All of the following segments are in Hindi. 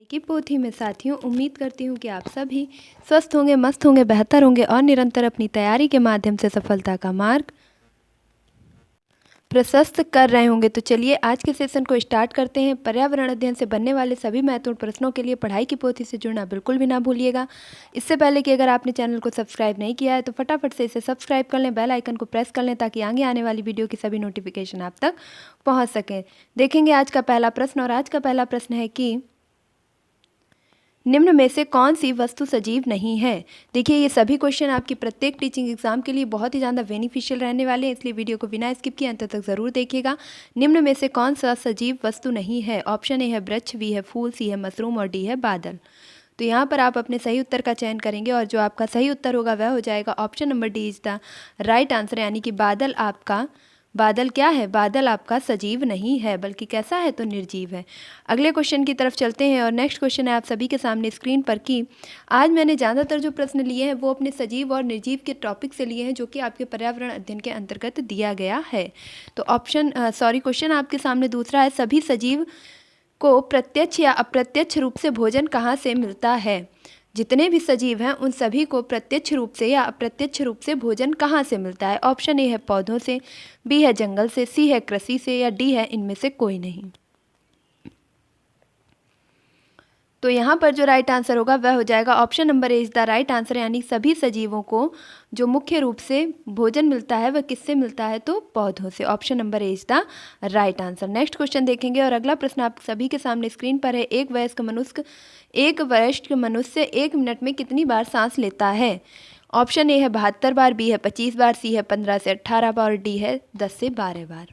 की पोथी में साथियों, उम्मीद करती हूँ कि आप सभी स्वस्थ होंगे, मस्त होंगे, बेहतर होंगे और निरंतर अपनी तैयारी के माध्यम से सफलता का मार्ग प्रशस्त कर रहे होंगे। तो चलिए आज के सेशन को स्टार्ट करते हैं। पर्यावरण अध्ययन से बनने वाले सभी महत्वपूर्ण प्रश्नों के लिए पढ़ाई की पोथी से जुड़ना बिल्कुल भी ना भूलिएगा। इससे पहले कि अगर आपने चैनल को सब्सक्राइब नहीं किया है तो फटाफट से इसे सब्सक्राइब कर लें, बेल आइकन को प्रेस कर लें ताकि आगे आने वाली वीडियो की सभी नोटिफिकेशन आप तक पहुँच सकें। देखेंगे आज का पहला प्रश्न, और आज का पहला प्रश्न है कि निम्न में से कौन सी वस्तु सजीव नहीं है। देखिए, ये सभी क्वेश्चन आपकी प्रत्येक टीचिंग एग्जाम के लिए बहुत ही ज़्यादा बेनिफिशियल रहने वाले हैं, इसलिए वीडियो को बिना स्किप किए अंत तक ज़रूर देखिएगा। निम्न में से कौन सा सजीव वस्तु नहीं है। ऑप्शन ए है वृक्ष, बी है फूल, सी है मशरूम और डी है बादल। तो यहाँ पर आप अपने सही उत्तर का चयन करेंगे और जो आपका सही उत्तर होगा वह हो जाएगा option number D is the right answer, यानी कि बादल क्या है, बादल आपका सजीव नहीं है बल्कि कैसा है, तो निर्जीव है। अगले क्वेश्चन की तरफ चलते हैं और नेक्स्ट क्वेश्चन है आप सभी के सामने स्क्रीन पर कि आज मैंने ज़्यादातर जो प्रश्न लिए हैं वो अपने सजीव और निर्जीव के टॉपिक से लिए हैं, जो कि आपके पर्यावरण अध्ययन के अंतर्गत दिया गया है। तो क्वेश्चन आपके सामने दूसरा है, सभी सजीव को प्रत्यक्ष या अप्रत्यक्ष रूप से भोजन कहाँ से मिलता है। जितने भी सजीव हैं उन सभी को प्रत्यक्ष रूप से या अप्रत्यक्ष रूप से भोजन कहाँ से मिलता है। ऑप्शन ए है पौधों से, बी है जंगल से, सी है कृषि से या डी है इनमें से कोई नहीं। तो यहाँ पर जो राइट आंसर होगा वह हो जाएगा option number A is the right answer, यानी सभी सजीवों को जो मुख्य रूप से भोजन मिलता है वह किससे मिलता है, तो पौधों से। Option number A is the right answer. Next question देखेंगे और अगला प्रश्न आप सभी के सामने स्क्रीन पर है। एक वयस्क मनुष्य 1 मिनट में कितनी बार सांस लेता है। ऑप्शन ए है 72 बार, बी है 25 बार, सी है 15 से 18 बार और डी है 10 से 12 बार।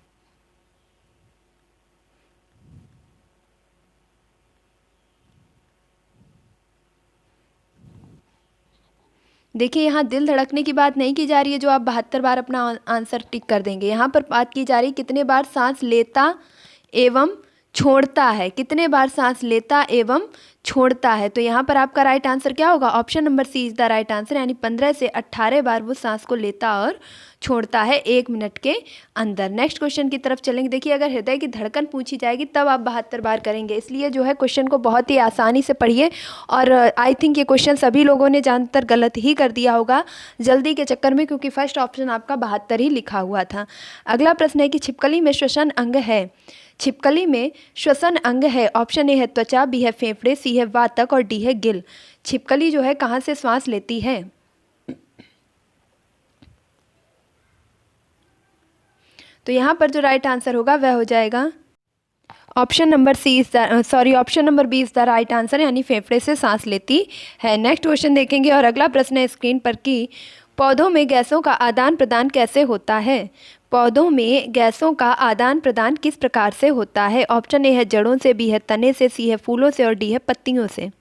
देखिए, यहाँ दिल धड़कने की बात नहीं की जा रही है जो आप 72 बार अपना आंसर टिक कर देंगे। यहाँ पर बात की जा रही है कितने बार सांस लेता एवं छोड़ता है, कितने बार सांस लेता एवं छोड़ता है। तो यहाँ पर आपका राइट आंसर क्या होगा, option number C is the right answer, यानी 15 से 18 बार वो सांस को लेता और छोड़ता है 1 मिनट के अंदर। नेक्स्ट क्वेश्चन की तरफ चलेंगे। देखिए, अगर हृदय की धड़कन पूछी जाएगी तब आप 72 बार करेंगे, इसलिए जो है क्वेश्चन को बहुत ही आसानी से पढ़िए। और आई थिंक ये क्वेश्चन सभी लोगों ने ज़्यादातर गलत ही कर दिया होगा जल्दी के चक्कर में, क्योंकि फर्स्ट ऑप्शन आपका 72 ही लिखा हुआ था। अगला प्रश्न है कि छिपकली में श्वसन अंग है। छिपकली में श्वसन अंग है। ऑप्शन ए है त्वचा, बी है फेफड़े, सी है वातक और डी है गिल। छिपकली जो है कहाँ से श्वास लेती है। तो यहाँ पर जो राइट आंसर होगा वह हो जाएगा option number B is the right answer, यानी फेफड़े से सांस लेती है। नेक्स्ट क्वेश्चन देखेंगे और अगला प्रश्न है स्क्रीन पर कि पौधों में गैसों का आदान प्रदान कैसे होता है। पौधों में गैसों का आदान प्रदान किस प्रकार से होता है। ऑप्शन ए है जड़ों से, बी है तने से, सी है फूलों से और डी है पत्तियों से।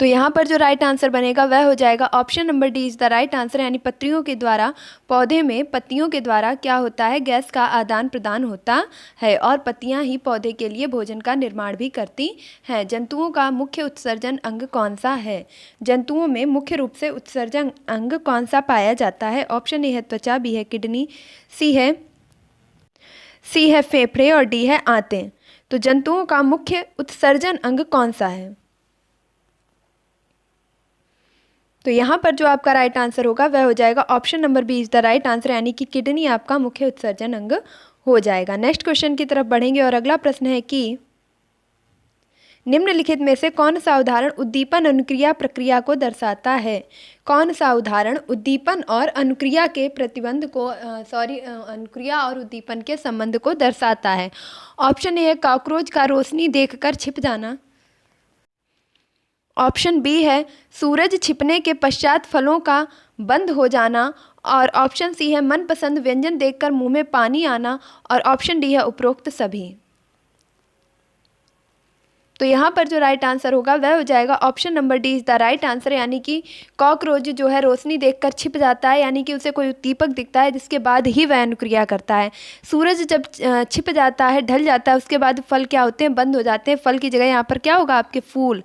तो यहाँ पर जो राइट आंसर बनेगा वह हो जाएगा option number D is the right answer, यानी पत्तियों के द्वारा, पौधे में पत्तियों के द्वारा क्या होता है, गैस का आदान प्रदान होता है और पत्तियाँ ही पौधे के लिए भोजन का निर्माण भी करती हैं। जंतुओं का मुख्य उत्सर्जन अंग कौन सा है। जंतुओं में मुख्य रूप से उत्सर्जन अंग कौन सा पाया जाता है। ऑप्शन ए है त्वचा, बी है किडनी, सी है फेफड़े और डी है आंतें। तो जंतुओं का मुख्य उत्सर्जन अंग कौन सा है। तो यहाँ पर जो आपका राइट आंसर होगा वह हो जाएगा option number B is the right answer, यानी कि किडनी आपका मुख्य उत्सर्जन अंग हो जाएगा। नेक्स्ट क्वेश्चन की तरफ बढ़ेंगे और अगला प्रश्न है कि निम्नलिखित में से कौन सा उदाहरण उद्दीपन अनुक्रिया प्रक्रिया को दर्शाता है। कौन सा उदाहरण उद्दीपन और अनुक्रिया के प्रतिबंध को अनुक्रिया और उद्दीपन के संबंध को दर्शाता है। ऑप्शन ए है कॉकरोच का रोशनी देखकर छिप जाना। ऑप्शन बी है सूरज छिपने के पश्चात फलों का बंद हो जाना और ऑप्शन सी है मनपसंद व्यंजन देखकर मुंह में पानी आना और ऑप्शन डी है उपरोक्त सभी। तो यहाँ पर जो राइट आंसर होगा वह हो जाएगा option number D is the right answer, यानी कि कॉकरोच जो है रोशनी देखकर छिप जाता है, यानी कि उसे कोई उद्दीपक दिखता है जिसके बाद ही वह अनुक्रिया करता है। सूरज जब छिप जाता है, ढल जाता है, उसके बाद फल क्या होते हैं, बंद हो जाते हैं। फल की जगह यहाँ पर क्या होगा, आपके फूल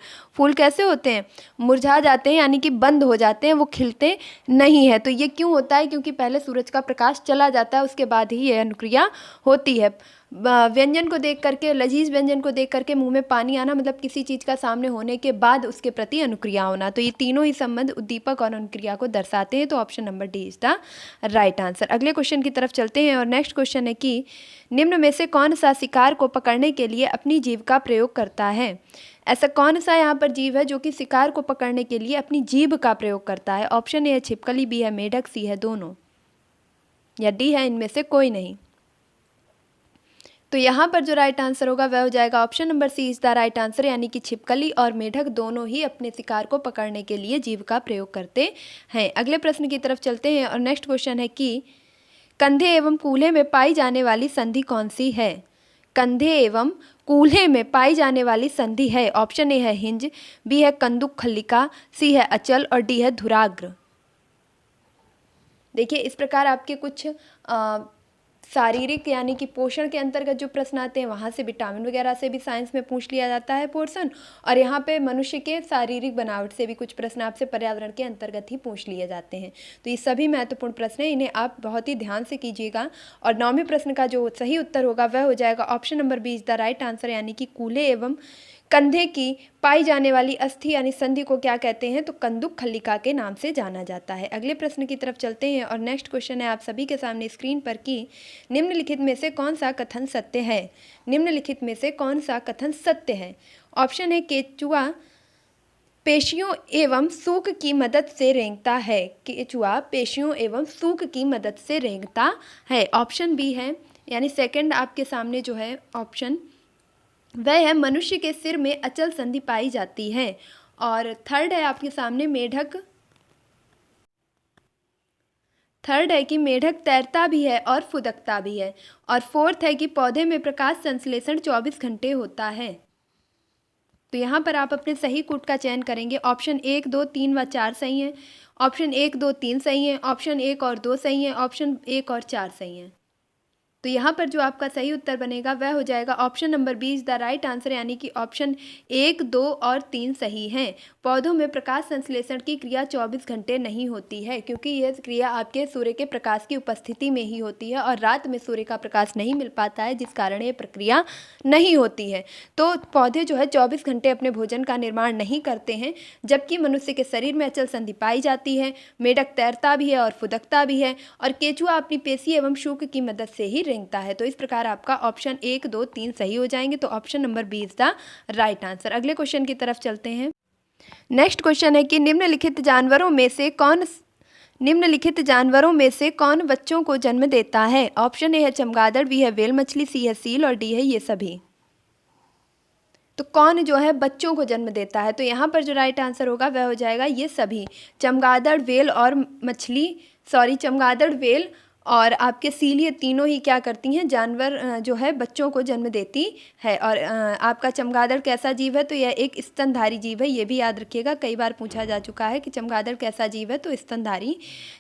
कैसे होते हैं, मुरझा जाते हैं, यानी कि बंद हो जाते हैं, वो खिलते नहीं है। तो ये क्यों होता है, क्योंकि पहले सूरज का प्रकाश चला जाता है, उसके बाद ही यह अनुक्रिया होती है। व्यंजन को देख करके, लजीज व्यंजन को देख करके मुंह में पानी आना, मतलब किसी चीज़ का सामने होने के बाद उसके प्रति अनुक्रिया होना। तो ये तीनों ही संबंध उद्दीपक और अनुक्रिया को दर्शाते हैं। तो option number D is the right answer. अगले क्वेश्चन की तरफ चलते हैं और नेक्स्ट क्वेश्चन है कि निम्न में से कौन सा शिकार को पकड़ने के लिए अपनी जीभ का प्रयोग करता है। ऐसा कौन सा यहाँ पर जीव है जो कि शिकार को पकड़ने के लिए अपनी जीभ का प्रयोग करता है। ऑप्शन ए है छिपकली, बी है मेढक, सी है दोनों, या डी है इनमें से कोई नहीं। तो यहाँ पर जो राइट आंसर होगा वह हो जाएगा option number C is the right answer, यानी कि छिपकली और मेढक दोनों ही अपने शिकार को पकड़ने के लिए जीभ का प्रयोग करते हैं। अगले प्रश्न की तरफ चलते हैं और नेक्स्ट क्वेश्चन है कि कंधे एवं कूल्हे में पाई जाने वाली संधि कौन सी है। कंधे एवं कूल्हे में पाई जाने वाली संधि है। ऑप्शन ए है हिंज, बी है कंदुक खल्लिका, सी है अचल और डी है धुराग्र। देखिए इस प्रकार आपके कुछ शारीरिक यानी कि पोषण के अंतर्गत जो प्रश्न आते हैं वहाँ से विटामिन वगैरह से भी साइंस में पूछ लिया जाता है पोर्शन, और यहाँ पे मनुष्य के शारीरिक बनावट से भी कुछ प्रश्न आपसे पर्यावरण के अंतर्गत ही पूछ लिए जाते हैं। तो ये सभी महत्वपूर्ण प्रश्न हैं, इन्हें आप बहुत ही ध्यान से कीजिएगा। और 9वें प्रश्न का जो सही उत्तर होगा वह हो जाएगा option number B is the right answer, यानी कि कूल्हे एवं कंधे की पाई जाने वाली अस्थि यानी संधि को क्या कहते हैं, तो कंदुक खल्लिका के नाम से जाना जाता है। अगले प्रश्न की तरफ चलते हैं और नेक्स्ट क्वेश्चन है आप सभी के सामने स्क्रीन पर कि निम्नलिखित में से कौन सा कथन सत्य है। निम्नलिखित में से कौन सा कथन सत्य है। ऑप्शन है केचुआ पेशियों एवं सूक की मदद से रेंगता है। केचुआ पेशियों एवं सूक की मदद से रेंगता है। ऑप्शन बी है, यानी सेकंड आपके सामने जो है ऑप्शन वह है मनुष्य के सिर में अचल संधि पाई जाती है। और थर्ड है आपके सामने मेढक, थर्ड है कि मेढक तैरता भी है और फुदकता भी है। और फोर्थ है कि पौधे में प्रकाश संश्लेषण 24 घंटे होता है। तो यहाँ पर आप अपने सही कूट का चयन करेंगे। ऑप्शन 1, 2, 3 व 4 सही है। ऑप्शन 1, 2, 3 सही है। ऑप्शन 1 और 2 सही है। ऑप्शन 1 और 4 सही है। तो यहाँ पर जो आपका सही उत्तर बनेगा वह हो जाएगा option number B is the right answer, यानी कि ऑप्शन 1, 2 और 3 सही हैं। पौधों में प्रकाश संश्लेषण की क्रिया 24 घंटे नहीं होती है, क्योंकि यह क्रिया आपके सूर्य के प्रकाश की उपस्थिति में ही होती है और रात में सूर्य का प्रकाश नहीं मिल पाता है, जिस कारण ये प्रक्रिया नहीं होती है। तो पौधे जो है 24 घंटे अपने भोजन का निर्माण नहीं करते हैं, जबकि मनुष्य के शरीर में अचल संधि पाई जाती है। मेढक तैरता भी है और फुदकता भी है, और केचुआ अपनी पेशी एवं शूक की मदद से ही रेंगता है। तो इस प्रकार आपका ऑप्शन 1, 2, 3 सही हो जाएंगे। तो option number B is the right answer. अगले क्वेश्चन की तरफ चलते हैं। नेक्स्ट क्वेश्चन है कि निम्नलिखित जानवरों में से कौन बच्चों को जन्म देता है। ऑप्शन ए है चमगादड़, बी है व्हेल मछली, सी है सील और डी है ये सभी। तो कौन जो है बच्चों को जन्म देता है, तो यहाँ पर जो राइट आंसर होगा वह हो जाएगा ये सभी, चमगादड़, व्हेल और चमगादड़, व्हेल और आपके सील, ये तीनों ही क्या करती हैं, जानवर जो है बच्चों को जन्म देती है। और आपका चमगादड़ कैसा जीव है, तो यह एक स्तनधारी जीव है। ये भी याद रखिएगा, कई बार पूछा जा चुका है कि चमगादड़ कैसा जीव है, तो स्तनधारी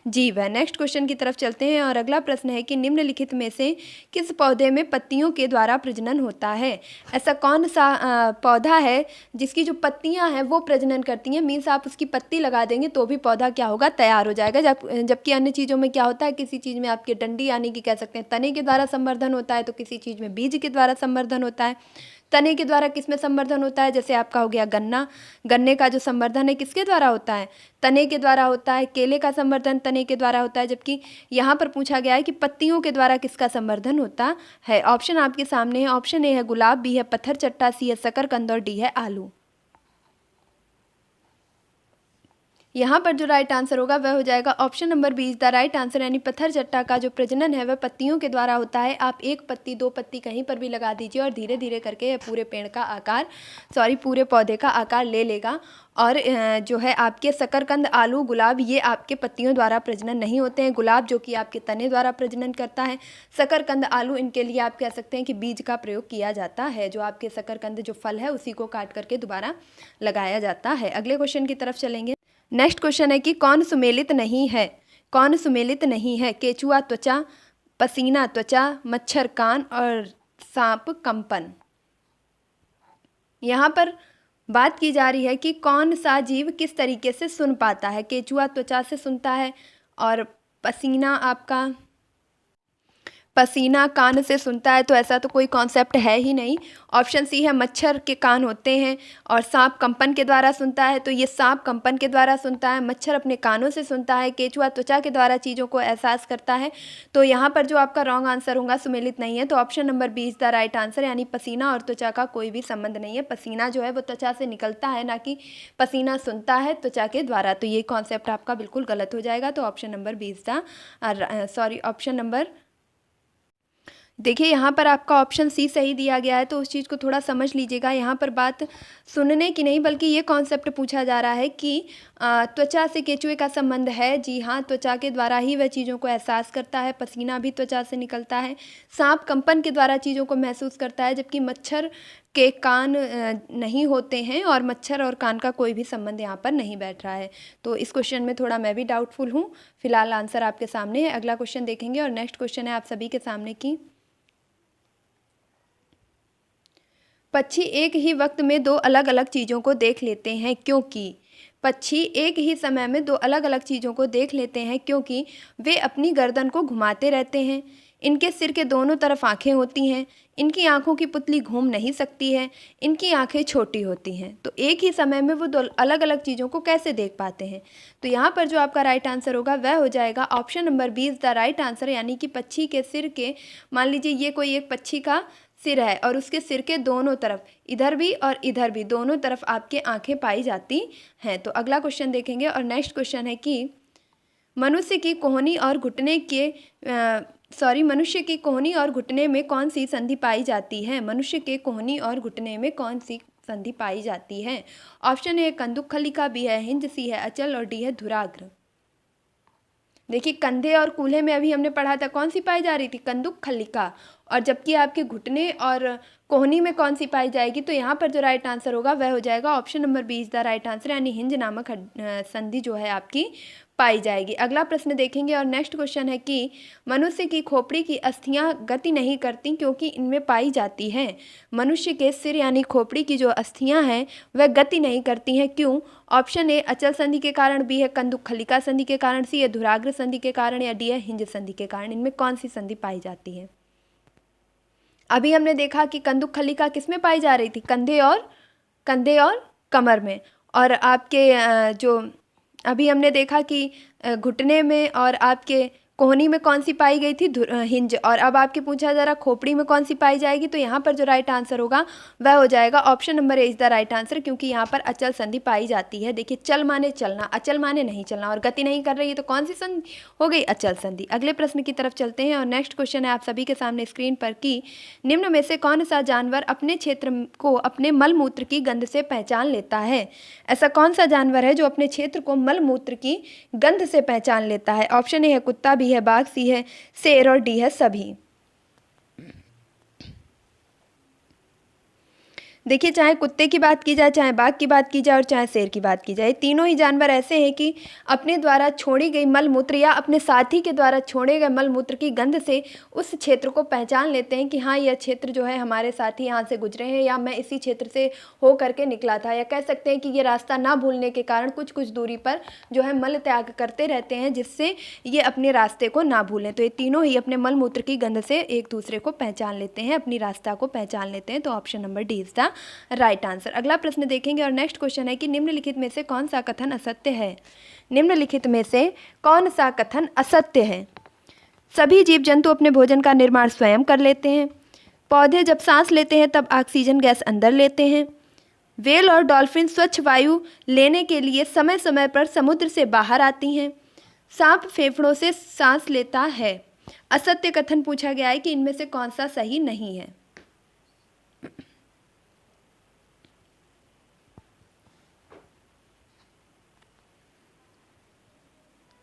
जीव है। नेक्स्ट क्वेश्चन की तरफ चलते हैं और अगला प्रश्न है कि निम्नलिखित में से किस पौधे में पत्तियों के द्वारा प्रजनन होता है। ऐसा कौन सा पौधा है जिसकी जो पत्तियां हैं वो प्रजनन करती हैं, मीन्स आप उसकी पत्ती लगा देंगे तो भी पौधा क्या होगा, तैयार हो जाएगा। जबकि अन्य चीज़ों में क्या होता है, किसी चीज़ में आपके डंडी यानी कि कह सकते हैं तने के द्वारा संवर्धन होता है, तो किसी चीज़ में बीज के द्वारा संवर्धन होता है। तने के द्वारा किस में संवर्धन होता है, जैसे आपका हो गया गन्ना, गन्ने का जो संवर्धन है किसके द्वारा होता है, तने के द्वारा होता है। केले का संवर्धन तने के द्वारा होता है। जबकि यहाँ पर पूछा गया है कि पत्तियों के द्वारा किसका संवर्धन होता है। ऑप्शन आपके सामने है, ऑप्शन ए है गुलाब, बी है पत्थर चट्टा, सी है शकरकंद और डी है आलू। यहाँ पर जो राइट आंसर होगा वह हो जाएगा option number B is the right answer, यानी पत्थर चट्टा का जो प्रजनन है वह पत्तियों के द्वारा होता है। आप एक पत्ती, दो पत्ती कहीं पर भी लगा दीजिए और धीरे धीरे करके यह पूरे पेड़ का आकार, पूरे पौधे का आकार ले लेगा। और जो है आपके शकरकंद, आलू, गुलाब, ये आपके पत्तियों द्वारा प्रजनन नहीं होते हैं। गुलाब जो कि आपके तने द्वारा प्रजनन करता है। शकरकंद, आलू, इनके लिए आप कह सकते हैं कि बीज का प्रयोग किया जाता है। जो आपके शकरकंद जो फल है उसी को काट करके दोबारा लगाया जाता है। अगले क्वेश्चन की तरफ चलेंगे। नेक्स्ट क्वेश्चन है कि कौन सुमेलित नहीं है। कौन सुमेलित नहीं है। केचुआ त्वचा, पसीना त्वचा, मच्छर कान और सांप कंपन। यहाँ पर बात की जा रही है कि कौन सा जीव किस तरीके से सुन पाता है। केचुआ त्वचा से सुनता है और पसीना आपका पसीना कान से सुनता है, तो ऐसा तो कोई कॉन्सेप्ट है ही नहीं। ऑप्शन सी है मच्छर के कान होते हैं और सांप कंपन के द्वारा सुनता है, तो ये सांप कंपन के द्वारा सुनता है, मच्छर अपने कानों से सुनता है, केचुआ त्वचा के द्वारा चीज़ों को एहसास करता है। तो यहाँ पर जो आपका रॉन्ग आंसर होगा सुमेलित नहीं है, तो option number B is the right answer, यानी पसीना और त्वचा का कोई भी संबंध नहीं है। पसीना जो है वो त्वचा से निकलता है, ना कि पसीना सुनता है त्वचा के द्वारा। तो ये कॉन्सेप्ट आपका बिल्कुल गलत हो जाएगा। तो option number B is the option number, देखिए यहाँ पर आपका ऑप्शन सी सही दिया गया है, तो उस चीज़ को थोड़ा समझ लीजिएगा। यहाँ पर बात सुनने की नहीं बल्कि ये कॉन्सेप्ट पूछा जा रहा है कि त्वचा से केचुए का संबंध है। जी हाँ, त्वचा के द्वारा ही वह चीज़ों को एहसास करता है। पसीना भी त्वचा से निकलता है। सांप कंपन के द्वारा चीज़ों को महसूस करता है, जबकि मच्छर के कान नहीं होते हैं और मच्छर और कान का कोई भी संबंध यहाँ पर नहीं बैठ रहा है। तो इस क्वेश्चन में थोड़ा मैं भी डाउटफुल हूँ। फिलहाल आंसर आपके सामने है। अगला क्वेश्चन देखेंगे और नेक्स्ट क्वेश्चन है आप सभी के सामने की पक्षी एक ही वक्त में दो अलग अलग चीज़ों को देख लेते हैं क्योंकि पक्षी एक ही समय में दो अलग अलग चीज़ों को देख लेते हैं क्योंकि वे अपनी गर्दन को घुमाते रहते हैं। इनके सिर के दोनों तरफ आंखें होती हैं। इनकी आंखों की पुतली घूम नहीं सकती है। इनकी आंखें छोटी होती हैं। तो एक ही समय में वो दो अलग अलग चीज़ों को कैसे देख पाते हैं? तो यहाँ पर जो आपका राइट आंसर होगा वह हो जाएगा option number B is the right answer, यानी कि पक्षी के सिर के, मान लीजिए ये कोई एक पक्षी का सिर है और उसके सिर के दोनों तरफ, इधर भी और इधर भी, दोनों तरफ आपके आंखें पाई जाती हैं। तो अगला क्वेश्चन देखेंगे और नेक्स्ट क्वेश्चन है कि मनुष्य की कोहनी और घुटने के मनुष्य की कोहनी और घुटने में कौन सी संधि पाई जाती है? मनुष्य के कोहनी और घुटने में कौन सी संधि पाई जाती है? ऑप्शन ए कंदुक खलिका, बी है हिंज, सी है अचल और डी है धुराग्र। देखिए कंधे और कूल्हे में अभी हमने पढ़ा था कौन सी पाई जा रही थी? कंदुक खलिका। और जबकि आपके घुटने और कोहनी में कौन सी पाई जाएगी? तो यहाँ पर जो राइट आंसर होगा वह हो जाएगा option number B is the right answer, यानी हिंज नामक संधि जो है आपकी पाई जाएगी। अगला प्रश्न देखेंगे और नेक्स्ट क्वेश्चन है कि मनुष्य की खोपड़ी की अस्थियां गति नहीं करती क्योंकि इनमें पाई जाती हैं। मनुष्य के सिर यानी खोपड़ी की जो अस्थियां हैं वह गति नहीं करती हैं, क्यों? ऑप्शन ए अचल संधि के कारण, बी है कंदुक खलिका संधि के कारण, सी है धुराग्र संधि के कारण या डी है हिंज संधि के कारण। इनमें कौन सी संधि पाई जाती है? अभी हमने देखा कि कंदुक खलिका किस में पाई जा रही थी? कंधे और कमर में। और आपके जो अभी हमने देखा कि घुटने में और आपके कोहनी में कौन सी पाई गई थी? हिंज। और अब आपके पूछा जा रहा खोपड़ी में कौन सी पाई जाएगी? तो यहाँ पर जो राइट आंसर होगा वह हो जाएगा option number A is the right answer, क्योंकि यहाँ पर अचल संधि पाई जाती है। देखिए चल माने चलना, अचल माने नहीं चलना, और गति नहीं कर रही है तो कौन सी संधि हो गई? अचल संधि। अगले प्रश्न की तरफ चलते हैं और नेक्स्ट क्वेश्चन है आप सभी के सामने स्क्रीन पर कि निम्न में से कौन सा जानवर अपने क्षेत्र को अपने मल मूत्र की गंध से पहचान लेता है? ऐसा कौन सा जानवर है जो अपने क्षेत्र को मल मूत्र की गंध से पहचान लेता है? ऑप्शन ए है कुत्ता, बी है बाघ, सी है शेर और डी है सभी। देखिए चाहे कुत्ते की बात की जाए, चाहे बाघ की बात की जाए और चाहे शेर की बात की जाए, तीनों ही जानवर ऐसे हैं कि अपने द्वारा छोड़ी गई मलमूत्र या अपने साथी के द्वारा छोड़े गए मलमूत्र की गंध से उस क्षेत्र को पहचान लेते हैं कि हाँ यह क्षेत्र जो है हमारे साथी यहाँ से गुजरे हैं या मैं इसी क्षेत्र से हो करके निकला था, या कह सकते हैं कि ये रास्ता ना भूलने के कारण कुछ कुछ दूरी पर जो है मल त्याग करते रहते हैं जिससे ये अपने रास्ते को ना भूलें। तो ये तीनों ही अपने मलमूत्र की गंध से एक दूसरे को पहचान लेते हैं, अपनी रास्ता को पहचान लेते हैं। तो option number D is the right answer. अगला प्रश्न देखेंगे और नेक्स्ट क्वेश्चन है कि निम्नलिखित में से कौन सा कथन असत्य है? निम्नलिखित में से कौन सा कथन असत्य है? सभी जीव जंतु अपने भोजन का निर्माण स्वयं कर लेते हैं। पौधे जब सांस लेते हैं तब ऑक्सीजन गैस अंदर लेते हैं। व्हेल और डॉल्फिन स्वच्छ वायु लेने के लिए समय समय पर समुद्र से बाहर आती हैं। सांप फेफड़ों से सांस लेता है। असत्य कथन पूछा गया है कि इनमें से कौन सा सही नहीं है।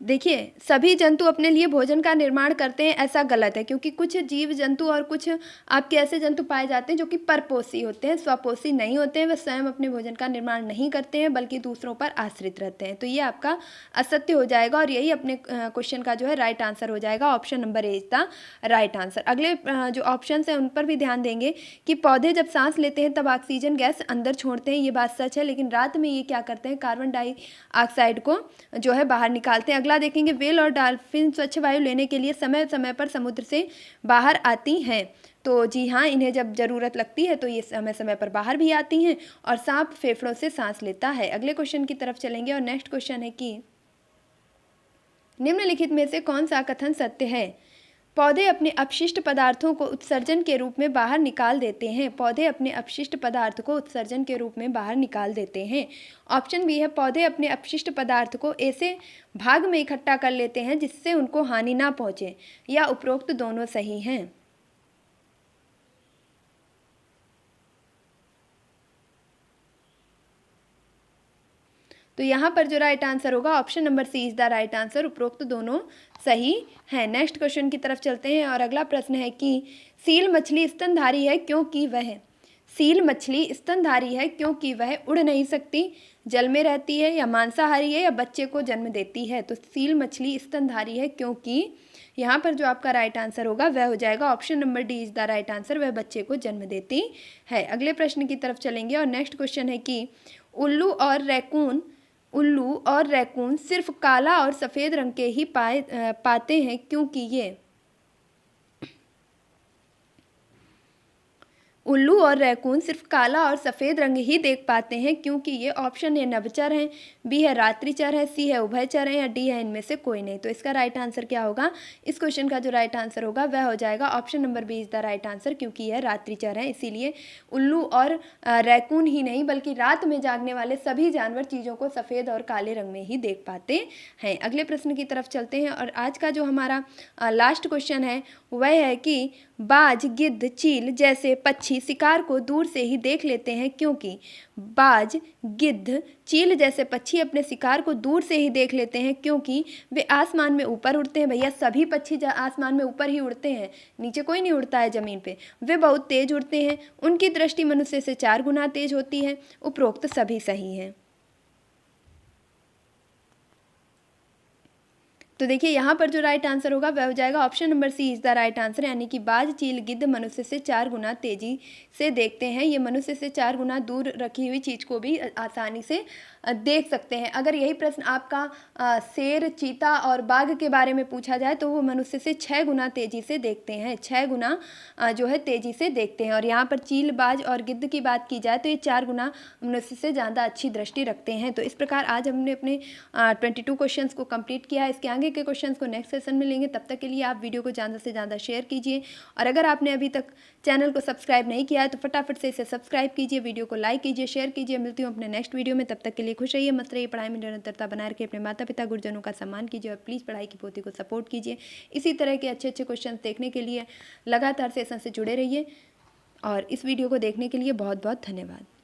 देखिए सभी जंतु अपने लिए भोजन का निर्माण करते हैं ऐसा गलत है, क्योंकि कुछ जीव जंतु और कुछ आपके ऐसे जंतु पाए जाते हैं जो कि परपोषी होते हैं, स्वपोषी नहीं होते हैं। वे स्वयं अपने भोजन का निर्माण नहीं करते हैं बल्कि दूसरों पर आश्रित रहते हैं। तो ये आपका असत्य हो जाएगा और यही अपने क्वेश्चन का जो है राइट आंसर हो जाएगा। Option number A is the right answer. अगले जो ऑप्शन हैं उन पर भी ध्यान देंगे कि पौधे जब सांस लेते हैं तब ऑक्सीजन गैस अंदर छोड़ते हैं, ये बात सच है, लेकिन रात में ये क्या करते हैं? कार्बन डाइऑक्साइड को जो है बाहर निकालते हैं। अगला देखेंगे व्हेल और डॉल्फिन स्वच्छ वायु लेने के लिए समय समय पर समुद्र से बाहर आती हैं। तो जी हाँ, इन्हें जब ज़रूरत लगती है तो ये समय समय पर बाहर भी आती हैं। और सांप फेफड़ों से सांस लेता है। अगले क्वेश्चन की तरफ चलेंगे और नेक्स्ट क्वेश्चन है कि निम्नलिखित में से कौन सा कथन सत्य है। पौधे अपने अपशिष्ट पदार्थों को उत्सर्जन के रूप में बाहर निकाल देते हैं। पौधे अपने अपशिष्ट पदार्थ को उत्सर्जन के रूप में बाहर निकाल देते हैं। ऑप्शन बी है पौधे अपने अपशिष्ट पदार्थ को ऐसे भाग में इकट्ठा कर लेते हैं जिससे उनको हानि ना पहुंचे, या उपरोक्त दोनों सही हैं। तो यहाँ पर जो राइट आंसर होगा option number C is the right answer, उपरोक्त दोनों सही है। नेक्स्ट क्वेश्चन की तरफ चलते हैं और अगला प्रश्न है कि सील मछली स्तनधारी है क्योंकि वह सील मछली स्तनधारी है क्योंकि वह उड़ नहीं सकती, जल में रहती है, या मांसाहारी है, या बच्चे को जन्म देती है। तो सील मछली स्तनधारी है क्योंकि यहाँ पर जो आपका राइट आंसर होगा वह हो जाएगा option number D is the right answer, वह बच्चे को जन्म देती है। अगले प्रश्न की तरफ चलेंगे और नेक्स्ट क्वेश्चन है कि उल्लू और रैकून सिर्फ काला और सफ़ेद रंग के ही पाते हैं क्योंकि ये उल्लू और रैकून सिर्फ काला और सफ़ेद रंग ही देख पाते हैं क्योंकि ये ऑप्शन है नभचर हैं, बी है रात्रिचर है, सी है उभयचर है, या डी है इनमें से कोई नहीं। तो इसका राइट आंसर क्या होगा, इस क्वेश्चन का जो राइट आंसर होगा वह हो जाएगा option number B is the right answer, क्योंकि यह रात्रिचर है। इसीलिए उल्लू और रैकून ही नहीं बल्कि रात में जागने वाले सभी जानवर चीज़ों को सफ़ेद और काले रंग में ही देख पाते हैं। अगले प्रश्न की तरफ चलते हैं और आज का जो हमारा लास्ट क्वेश्चन है वह है कि बाज, गिद्ध, चील जैसे पक्षी शिकार को दूर से ही देख लेते हैं क्योंकि बाज, गिद्ध, चील जैसे पक्षी अपने शिकार को दूर से ही देख लेते हैं क्योंकि वे आसमान में ऊपर उड़ते हैं। भैया सभी पक्षी आसमान में ऊपर ही उड़ते हैं, नीचे कोई नहीं उड़ता है ज़मीन पे। वे बहुत तेज उड़ते हैं, उनकी दृष्टि मनुष्य से 4 गुना तेज होती है। उपरोक्त सभी सही हैं। तो देखिए यहाँ पर जो राइट आंसर होगा वह हो जाएगा option number C is the right answer, यानी कि बाज, चील, गिद्ध मनुष्य से 4 गुना तेजी से देखते हैं। ये मनुष्य से 4 गुना दूर रखी हुई चीज़ को भी आसानी से देख सकते हैं। अगर यही प्रश्न आपका शेर, चीता और बाघ के बारे में पूछा जाए तो वो मनुष्य से 6 गुना तेजी से देखते हैं, 6 गुना जो है तेजी से देखते हैं। और यहाँ पर चील, बाज और गिद्ध की बात की जाए तो ये 4 गुना मनुष्य से ज़्यादा अच्छी दृष्टि रखते हैं। तो इस प्रकार आज हमने अपने 22 क्वेश्चन को कंप्लीट किया है। इसके आगे के क्वेश्चंस को नेक्स्ट सेशन में लेंगे। तब तक के लिए आप वीडियो को ज़्यादा से ज़्यादा शेयर कीजिए और अगर आपने अभी तक चैनल को सब्सक्राइब नहीं किया है तो फटाफट से इसे सब्सक्राइब कीजिए, वीडियो को लाइक कीजिए, शेयर कीजिए। मिलती हूँ अपने नेक्स्ट वीडियो में, तब तक के लिए खुश रहिए, मस्त रहिए, पढ़ाई में निरंतरता बनाए रखिए, अपने माता पिता गुरुजनों का सम्मान कीजिए और प्लीज़ पढ़ाई की पोथी को सपोर्ट कीजिए। इसी तरह के अच्छे अच्छे क्वेश्चन देखने के लिए लगातार सेशन से जुड़े रहिए और इस वीडियो को देखने के लिए बहुत बहुत धन्यवाद।